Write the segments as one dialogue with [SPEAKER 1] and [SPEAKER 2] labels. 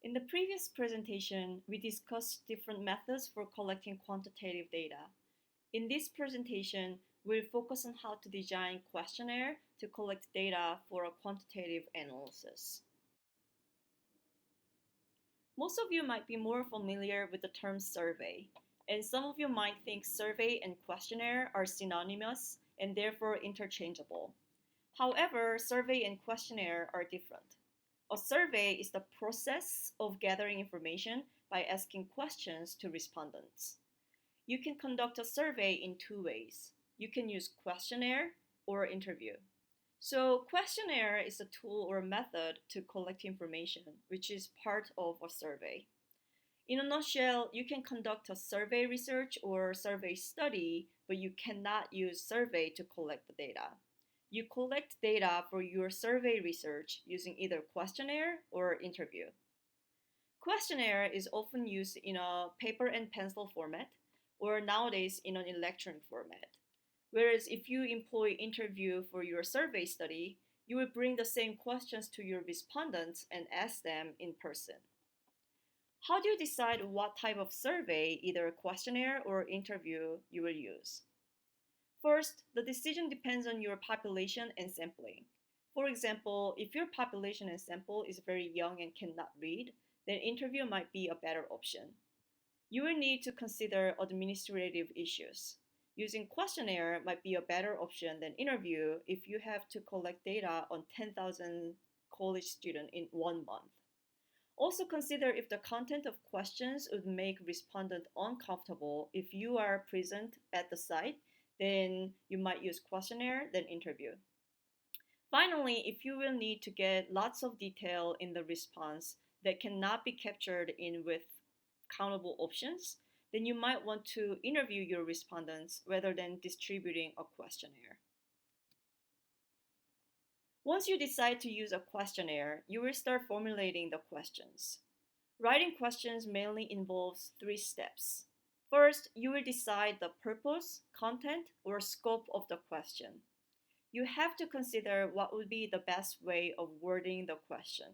[SPEAKER 1] In the previous presentation, we discussed different methods for collecting quantitative data. In this presentation, we'll focus on how to design questionnaire to collect data for a quantitative analysis. Most of you might be more familiar with the term survey, and some of you might think survey and questionnaire are synonymous and therefore interchangeable. However, survey and questionnaire are different. A survey is the process of gathering information by asking questions to respondents. You can conduct a survey in two ways. You can use questionnaire or interview. So, questionnaire is a tool or method to collect information, which is part of a survey. In a nutshell, you can conduct a survey research or survey study, but you cannot use survey to collect the data. You collect data for your survey research using either questionnaire or interview. Questionnaire is often used in a paper and pencil format or nowadays in an electronic format. Whereas if you employ interview for your survey study, you will bring the same questions to your respondents and ask them in person. How do you decide what type of survey, either questionnaire or interview, you will use? First, the decision depends on your population and sampling. For example, if your population and sample is very young and cannot read, then interview might be a better option. You will need to consider administrative issues. Using questionnaire might be a better option than interview if you have to collect data on 10,000 college students in 1 month. Also consider if the content of questions would make respondent uncomfortable if you are present at the site, then you might use questionnaire, then interview. Finally, if you will need to get lots of detail in the response that cannot be captured in with countable options, then you might want to interview your respondents rather than distributing a questionnaire. Once you decide to use a questionnaire, you will start formulating the questions. Writing questions mainly involves 3 steps. First, you will decide the purpose, content, or scope of the question. You have to consider what would be the best way of wording the question.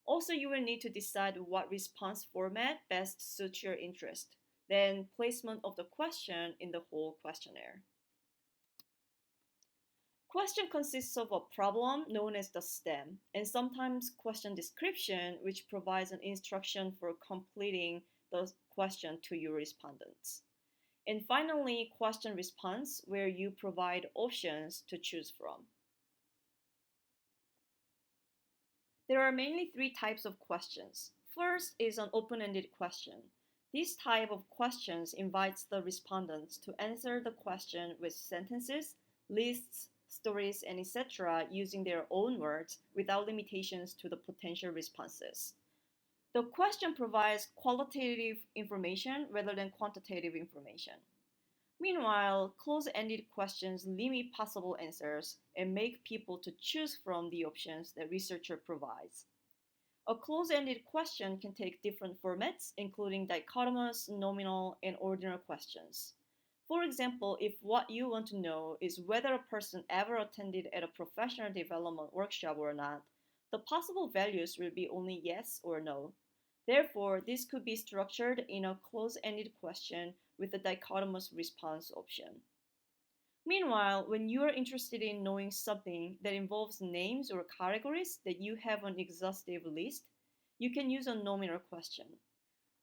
[SPEAKER 1] Also, you will need to decide what response format best suits your interest, then placement of the question in the whole questionnaire. Question consists of a problem known as the stem, and sometimes question description, which provides an instruction for completing the question to your respondents. And finally, question response, where you provide options to choose from. There are mainly 3 types of questions. First is an open-ended question. This type of questions invites the respondents to answer the question with sentences, lists, stories, and etc. using their own words without limitations to the potential responses. The question provides qualitative information rather than quantitative information. Meanwhile, close-ended questions limit possible answers and make people to choose from the options that researcher provides. A close-ended question can take different formats, including dichotomous, nominal, and ordinal questions. For example, if what you want to know is whether a person ever attended at a professional development workshop or not, the possible values will be only yes or no. Therefore, this could be structured in a close-ended question with a dichotomous response option. Meanwhile, when you are interested in knowing something that involves names or categories that you have an exhaustive list, you can use a nominal question.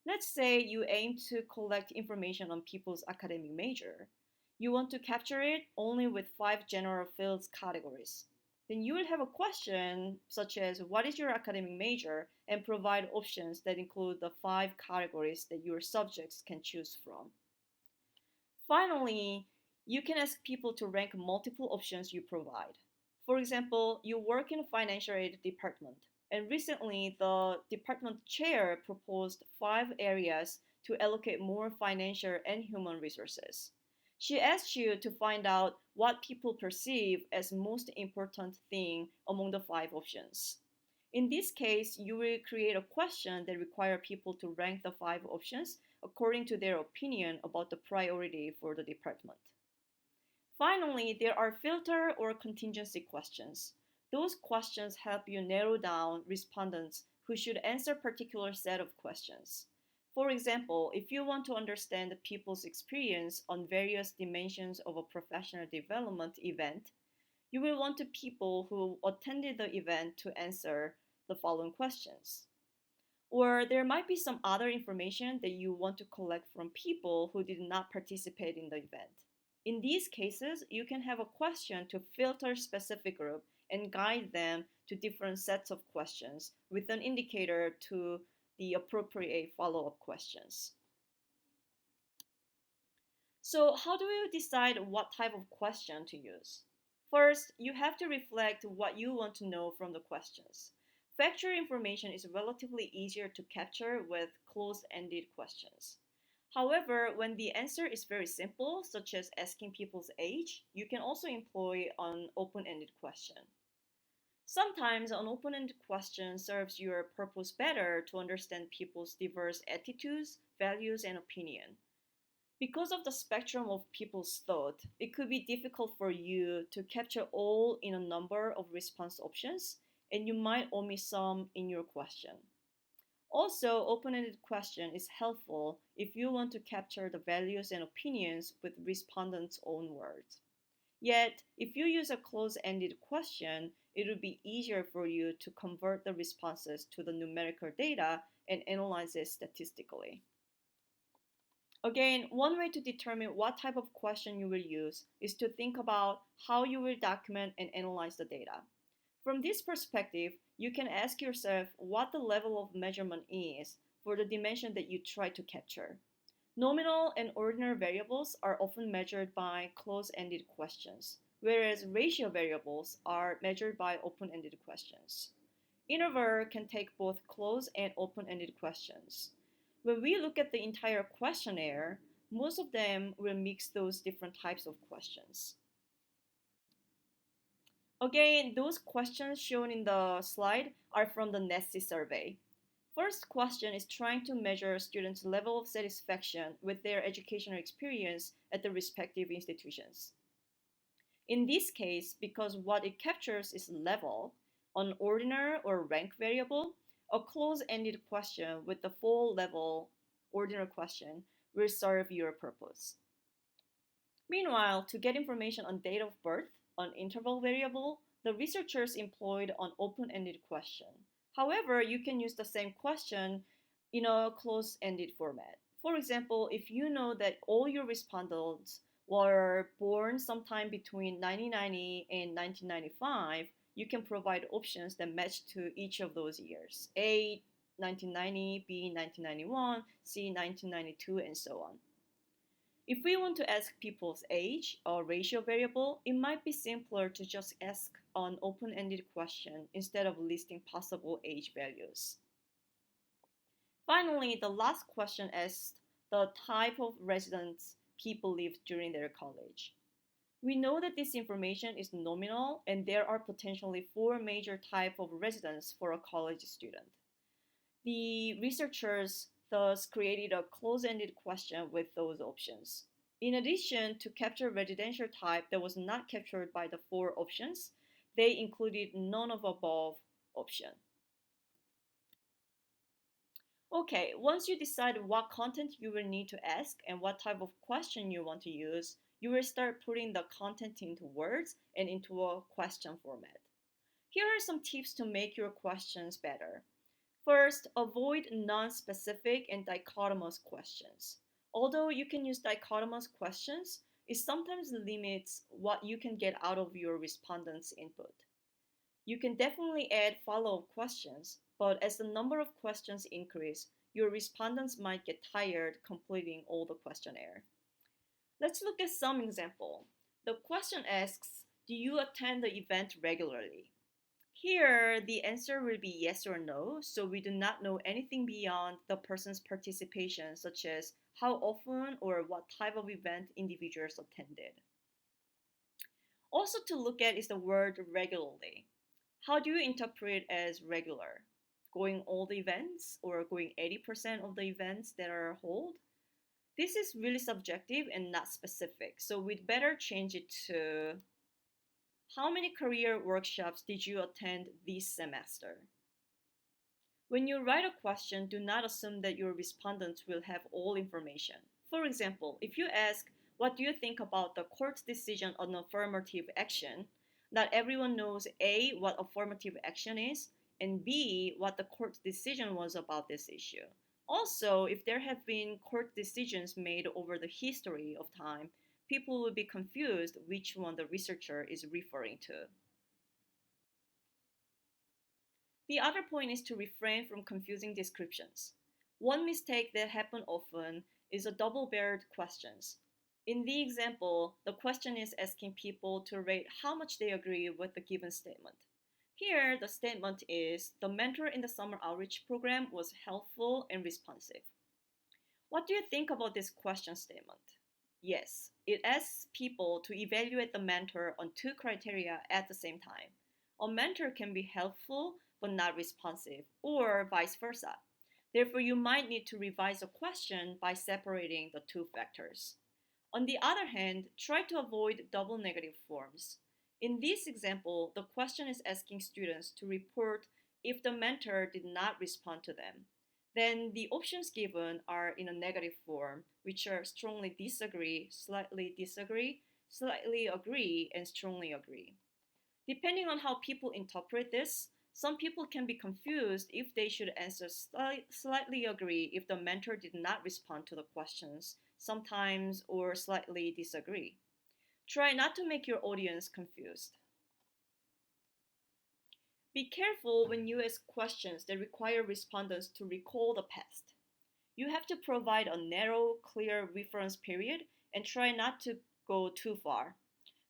[SPEAKER 1] Let's say you aim to collect information on people's academic major. You want to capture it only with 5 general fields categories. Then you will have a question such as what is your academic major and provide options that include the 5 categories that your subjects can choose from. Finally, you can ask people to rank multiple options you provide. For example, you work in a financial aid department, and recently the department chair proposed 5 areas to allocate more financial and human resources. She asked you to find out what people perceive as most important thing among the 5 options. In this case, you will create a question that requires people to rank the 5 options according to their opinion about the priority for the department. Finally, there are filter or contingency questions. Those questions help you narrow down respondents who should answer a particular set of questions. For example, if you want to understand people's experience on various dimensions of a professional development event, you will want the people who attended the event to answer the following questions. Or there might be some other information that you want to collect from people who did not participate in the event. In these cases, you can have a question to filter specific group and guide them to different sets of questions with an indicator to the appropriate follow-up questions. So how do you decide what type of question to use? First, you have to reflect what you want to know from the questions. Factual information is relatively easier to capture with closed-ended questions. However, when the answer is very simple, such as asking people's age, you can also employ an open-ended question. Sometimes an open-ended question serves your purpose better to understand people's diverse attitudes, values, and opinion. Because of the spectrum of people's thought, it could be difficult for you to capture all in a number of response options, and you might omit some in your question. Also, open-ended question is helpful if you want to capture the values and opinions with respondents' own words. Yet, if you use a closed-ended question, it would be easier for you to convert the responses to the numerical data and analyze it statistically. Again, one way to determine what type of question you will use is to think about how you will document and analyze the data. From this perspective, you can ask yourself what the level of measurement is for the dimension that you try to capture. Nominal and ordinal variables are often measured by closed-ended questions, whereas ratio variables are measured by open-ended questions. Interval can take both closed and open-ended questions. When we look at the entire questionnaire, most of them will mix those different types of questions. Again, those questions shown in the slide are from the NESI survey. First question is trying to measure students' level of satisfaction with their educational experience at the respective institutions. In this case, because what it captures is level, an ordinal or rank variable, a closed-ended question with the full level ordinal question will serve your purpose. Meanwhile, to get information on date of birth, an interval variable, the researchers employed an open-ended question. However, you can use the same question in a closed-ended format. For example, if you know that all your respondents were born sometime between 1990 and 1995, you can provide options that match to each of those years. A, 1990, B, 1991, C, 1992, and so on. If we want to ask people's age or ratio variable, it might be simpler to just ask an open-ended question instead of listing possible age values. Finally, the last question asks the type of residence people lived during their college. We know that this information is nominal and there are potentially four major types of residence for a college student. The researchers thus created a closed-ended question with those options. In addition to capture residential type that was not captured by the four options, they included none of above option. Okay, once you decide what content you will need to ask and what type of question you want to use, you will start putting the content into words and into a question format. Here are some tips to make your questions better. First, avoid non-specific and dichotomous questions. Although you can use dichotomous questions, it sometimes limits what you can get out of your respondents' input. You can definitely add follow-up questions, but as the number of questions increase, your respondents might get tired completing all the questionnaire. Let's look at some example. The question asks, do you attend the event regularly? Here, the answer will be yes or no, so we do not know anything beyond the person's participation, such as how often or what type of event individuals attended. Also to look at is the word regularly. How do you interpret as regular? Going all the events or going 80% of the events that are held? This is really subjective and not specific, so we'd better change it to how many career workshops did you attend this semester? When you write a question, do not assume that your respondents will have all information. For example, if you ask, what do you think about the court's decision on affirmative action? Not everyone knows A, what affirmative action is, and B, what the court's decision was about this issue. Also, if there have been court decisions made over the history of time, people will be confused which one the researcher is referring to. The other point is to refrain from confusing descriptions. One mistake that happens often is a double-barreled questions. In the example, the question is asking people to rate how much they agree with the given statement. Here, the statement is the mentor in the summer outreach program was helpful and responsive. What do you think about this question statement? Yes, it asks people to evaluate the mentor on two criteria at the same time. A mentor can be helpful but not responsive, or vice versa. Therefore, you might need to revise a question by separating the two factors. On the other hand, try to avoid double negative forms. In this example, the question is asking students to report if the mentor did not respond to them. Then the options given are in a negative form, which are strongly disagree, slightly agree, and strongly agree. Depending on how people interpret this, some people can be confused if they should answer slightly agree if the mentor did not respond to the questions, sometimes, or slightly disagree. Try not to make your audience confused. Be careful when you ask questions that require respondents to recall the past. You have to provide a narrow, clear reference period and try not to go too far.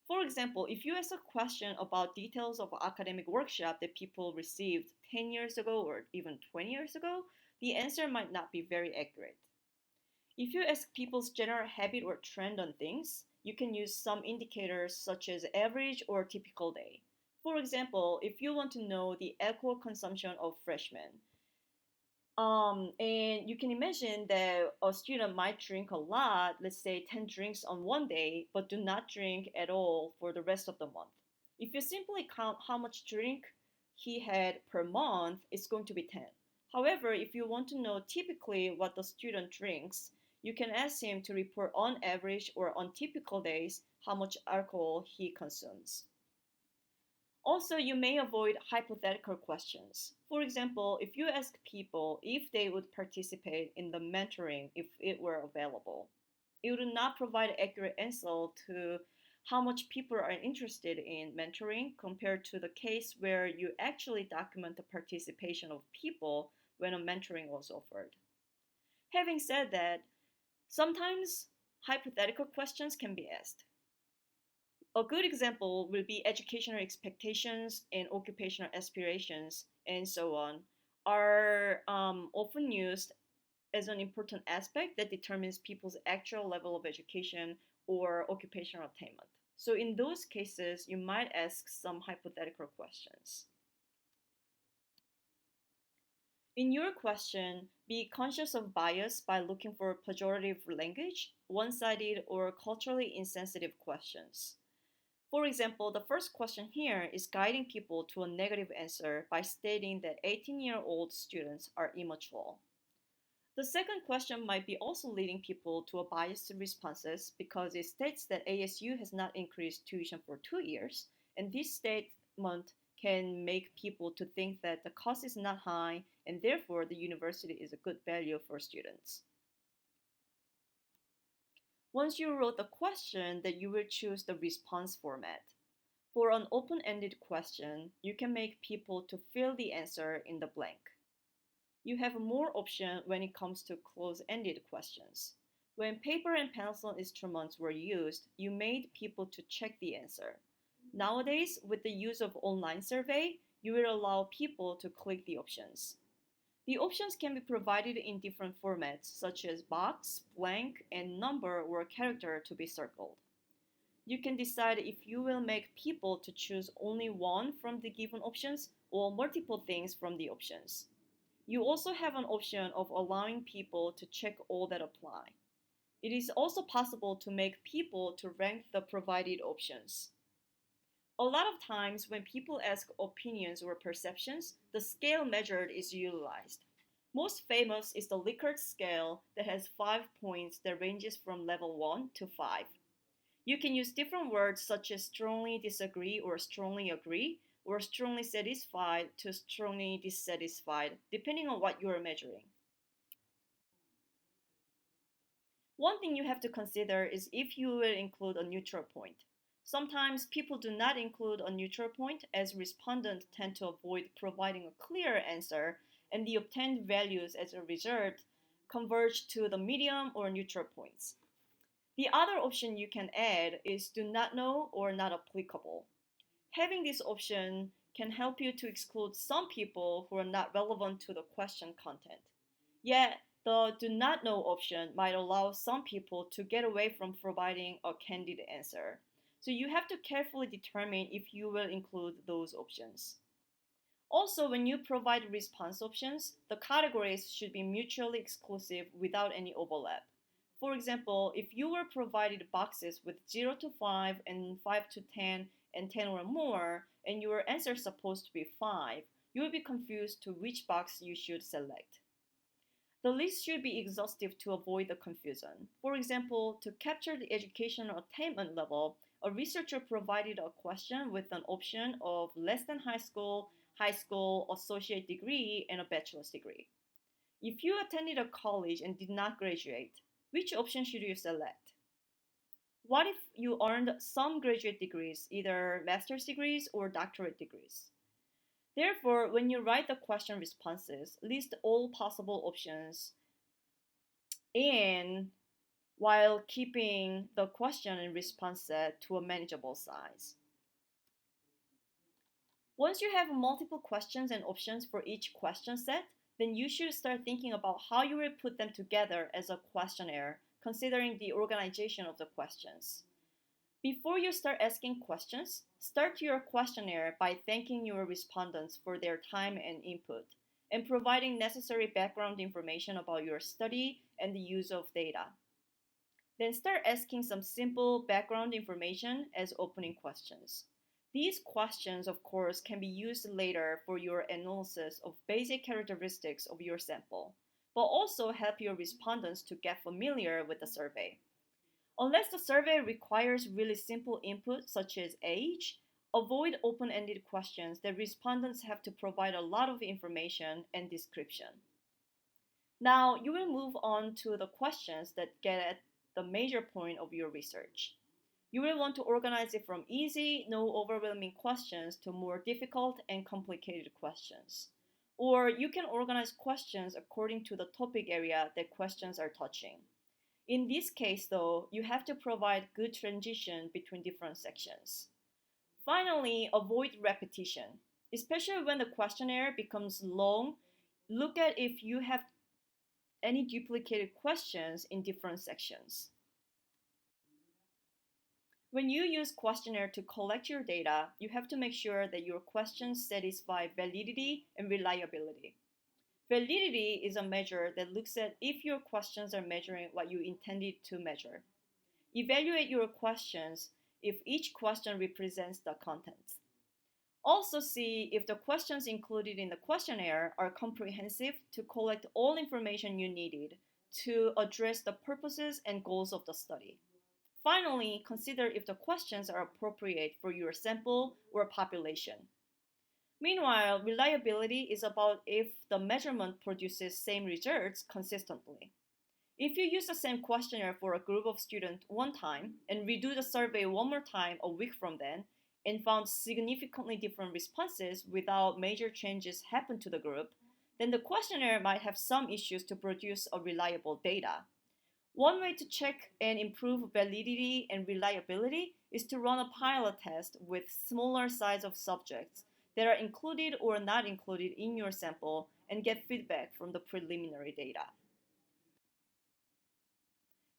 [SPEAKER 1] For example, if you ask a question about details of an academic workshop that people received 10 years ago or even 20 years ago, the answer might not be very accurate. If you ask people's general habit or trend on things, you can use some indicators such as average or typical day. For example, if you want to know the alcohol consumption of freshmen, and you can imagine that a student might drink a lot, let's say 10 drinks on one day, but do not drink at all for the rest of the month. If you simply count how much drink he had per month, it's going to be 10. However, if you want to know typically what the student drinks, you can ask him to report on average or on typical days how much alcohol he consumes. Also, you may avoid hypothetical questions. For example, if you ask people if they would participate in the mentoring if it were available, it would not provide accurate answer to how much people are interested in mentoring compared to the case where you actually document the participation of people when a mentoring was offered. Having said that, sometimes hypothetical questions can be asked. A good example will be educational expectations and occupational aspirations and so on are often used as an important aspect that determines people's actual level of education or occupational attainment. So in those cases, you might ask some hypothetical questions. In your question, be conscious of bias by looking for pejorative language, one-sided, or culturally insensitive questions. For example, the first question here is guiding people to a negative answer by stating that 18-year-old students are immature. The second question might be also leading people to a biased responses because it states that ASU has not increased tuition for 2 years, and this statement can make people to think that the cost is not high and therefore the university is a good value for students. Once you wrote the question, then you will choose the response format. For an open-ended question, you can make people to fill the answer in the blank. You have more option when it comes to close-ended questions. When paper and pencil instruments were used, you made people to check the answer. Nowadays, with the use of online survey, you will allow people to click the options. The options can be provided in different formats such as box, blank, and number or character to be circled. You can decide if you will make people to choose only one from the given options or multiple things from the options. You also have an option of allowing people to check all that apply. It is also possible to make people to rank the provided options. A lot of times when people ask opinions or perceptions, the scale measured is utilized. Most famous is the Likert scale that has 5 points that ranges from level 1 to 5. You can use different words such as strongly disagree or strongly agree, or strongly satisfied to strongly dissatisfied, depending on what you are measuring. One thing you have to consider is if you will include a neutral point. Sometimes people do not include a neutral point as respondents tend to avoid providing a clear answer, and the obtained values as a result converge to the medium or neutral points. The other option you can add is do not know or not applicable. Having this option can help you to exclude some people who are not relevant to the question content. Yet, the do not know option might allow some people to get away from providing a candid answer. So you have to carefully determine if you will include those options. Also, when you provide response options, the categories should be mutually exclusive without any overlap. For example, if you were provided boxes with 0 to 5 and 5 to 10 and 10 or more, and your answer is supposed to be 5, you will be confused to which box you should select. The list should be exhaustive to avoid the confusion. For example, to capture the educational attainment level, a researcher provided a question with an option of less than high school, associate degree, and a bachelor's degree. If you attended a college and did not graduate, which option should you select? What if you earned some graduate degrees, either master's degrees or doctorate degrees? Therefore, when you write the question responses, list all possible options and while keeping the question and response set to a manageable size. Once you have multiple questions and options for each question set, then you should start thinking about how you will put them together as a questionnaire, considering the organization of the questions. Before you start asking questions, start your questionnaire by thanking your respondents for their time and input, and providing necessary background information about your study and the use of data. Then start asking some simple background information as opening questions. These questions, of course, can be used later for your analysis of basic characteristics of your sample, but also help your respondents to get familiar with the survey. Unless the survey requires really simple input such as age, avoid open-ended questions that respondents have to provide a lot of information and description. Now, you will move on to the questions that get at the major point of your research. You will want to organize it from easy, no overwhelming questions to more difficult and complicated questions. Or you can organize questions according to the topic area that questions are touching. In this case, though, you have to provide good transition between different sections. Finally, avoid repetition. Especially when the questionnaire becomes long, look at if you have any duplicated questions in different sections. When you use questionnaire to collect your data, you have to make sure that your questions satisfy validity and reliability. Validity is a measure that looks at if your questions are measuring what you intended to measure. Evaluate your questions if each question represents the content. Also see if the questions included in the questionnaire are comprehensive to collect all information you needed to address the purposes and goals of the study. Finally, consider if the questions are appropriate for your sample or population. Meanwhile, reliability is about if the measurement produces same results consistently. If you use the same questionnaire for a group of students one time and redo the survey one more time a week from then and found significantly different responses without major changes happen to the group, then the questionnaire might have some issues to produce a reliable data. One way to check and improve validity and reliability is to run a pilot test with smaller size of subjects that are included or not included in your sample and get feedback from the preliminary data.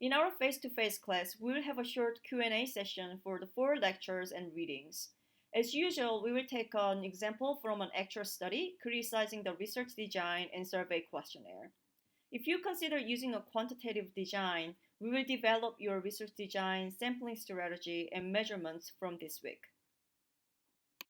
[SPEAKER 1] In our face-to-face class, we will have a short Q&A session for the 4 lectures and readings. As usual, we will take an example from an actual study criticizing the research design and survey questionnaire. If you consider using a quantitative design, we will develop your research design, sampling strategy, and measurements from this week.